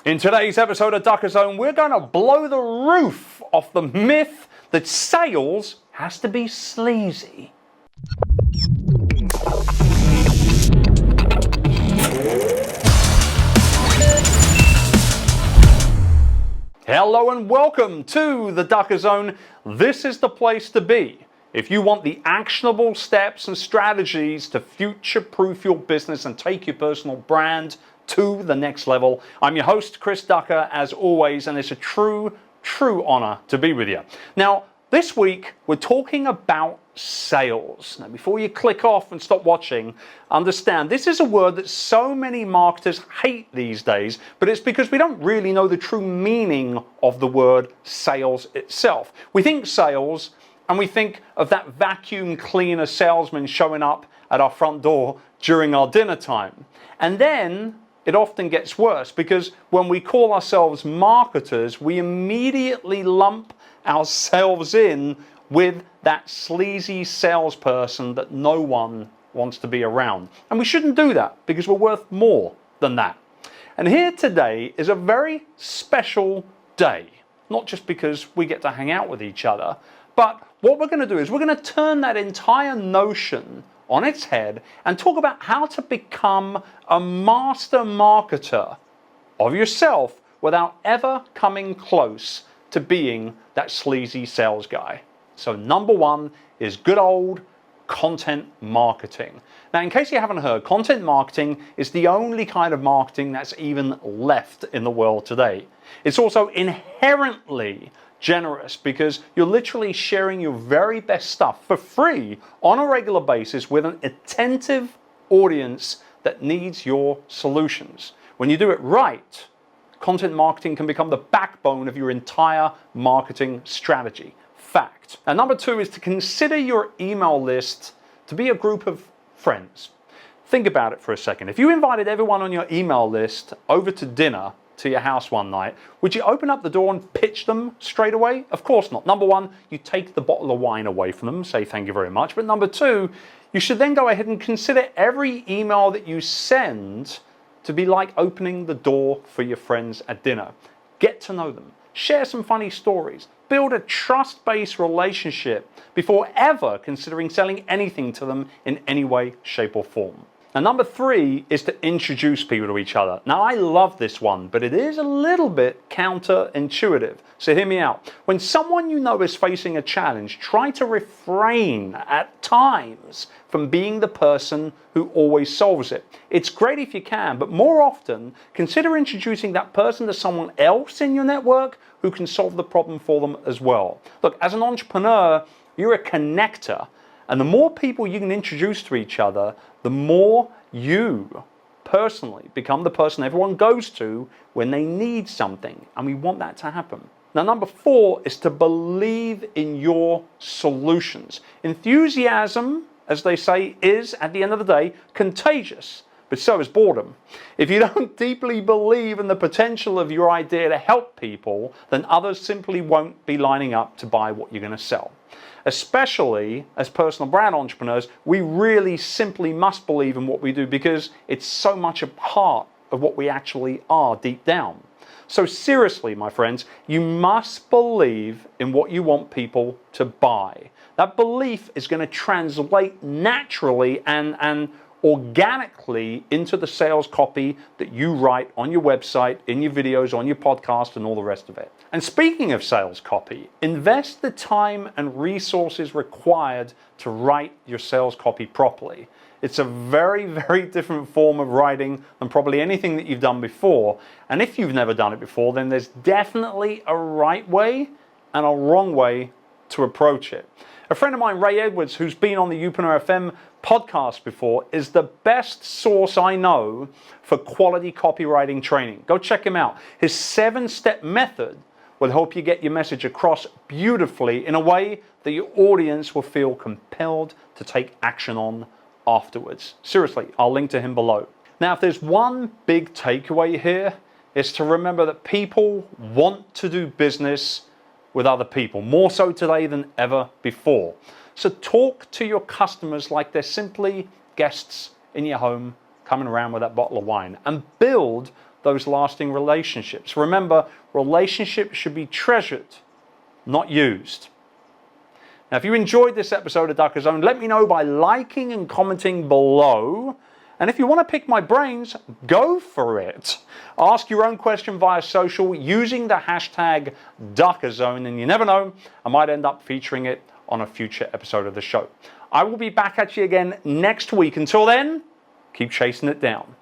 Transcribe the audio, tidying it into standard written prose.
In today's episode of Ducker Zone, we're going to blow the roof off the myth that sales has to be sleazy. Hello and welcome to the Ducker Zone. This is the place to be if you want the actionable steps and strategies to future-proof your business and take your personal brand to the next level. I'm your host, Chris Ducker, as always, and it's a true honor to be with you. Now, this week, we're talking about sales. Now, before you click off and stop watching, understand this is a word that so many marketers hate these days, but it's because we don't really know the true meaning of the word sales itself. We think sales, and we think of that vacuum cleaner salesman showing up at our front door during our dinner time. And then it often gets worse because when we call ourselves marketers, we immediately lump ourselves in with that sleazy salesperson that no one wants to be around. And we shouldn't do that because we're worth more than that. And here today is a very special day, not just because we get to hang out with each other, but what we're going to do is we're going to turn that entire notion on its head and talk about how to become a master marketer of yourself without ever coming close to being that sleazy sales guy. So number one is good old content marketing. Now, in case you haven't heard, content marketing is the only kind of marketing that's even left in the world today. It's also inherently generous because you're literally sharing your very best stuff for free on a regular basis with an attentive audience that needs your solutions. When you do it right, content marketing can become the backbone of your entire marketing strategy. Fact. And number two is to consider your email list to be a group of friends. Think about it for a second. If you invited everyone on your email list over to dinner to your house one night, would you open up the door and pitch them straight away? Of course not. Number one, you take the bottle of wine away from them, say thank you very much. But number two, you should then go ahead and consider every email that you send to be like opening the door for your friends at dinner. Get to know them. Share some funny stories. Build a trust-based relationship before ever considering selling anything to them in any way, shape, or form. Now, number three is to introduce people to each other. Now, I love this one, but it is a little bit counterintuitive. So hear me out. When someone you know is facing a challenge, try to refrain at times from being the person who always solves it. It's great if you can, but more often, consider introducing that person to someone else in your network who can solve the problem for them as well. Look, as an entrepreneur, you're a connector. And the more people you can introduce to each other, the more you personally become the person everyone goes to when they need something. And we want that to happen. Now, number four is to believe in your solutions. Enthusiasm, as they say, is, at the end of the day, contagious. But so is boredom. If you don't deeply believe in the potential of your idea to help people, then others simply won't be lining up to buy what you're going to sell. Especially as personal brand entrepreneurs, we really simply must believe in what we do because it's so much a part of what we actually are deep down. So seriously, my friends, you must believe in what you want people to buy. That belief is going to translate naturally and organically into the sales copy that you write on your website, in your videos, on your podcast, and all the rest of it. And speaking of sales copy, invest the time and resources required to write your sales copy properly. It's a very different form of writing than probably anything that you've done before. And if you've never done it before, then there's definitely a right way and a wrong way to approach it. A friend of mine, Ray Edwards, who's been on the Upreneur FM podcast before, is the best source I know for quality copywriting training. Go check him out. His 7-step method will help you get your message across beautifully in a way that your audience will feel compelled to take action on afterwards. Seriously, I'll link to him below. Now, if there's one big takeaway here, it's to remember that people want to do business with other people, more so today than ever before. So talk to your customers like they're simply guests in your home coming around with that bottle of wine, and build those lasting relationships. Remember, relationships should be treasured, not used. Now, if you enjoyed this episode of Ducker Zone, let me know by liking and commenting below. And if you want to pick my brains, go for it. Ask your own question via social using the hashtag DuckerZone, and you never know, I might end up featuring it on a future episode of the show. I will be back at you again next week. Until then, keep chasing it down.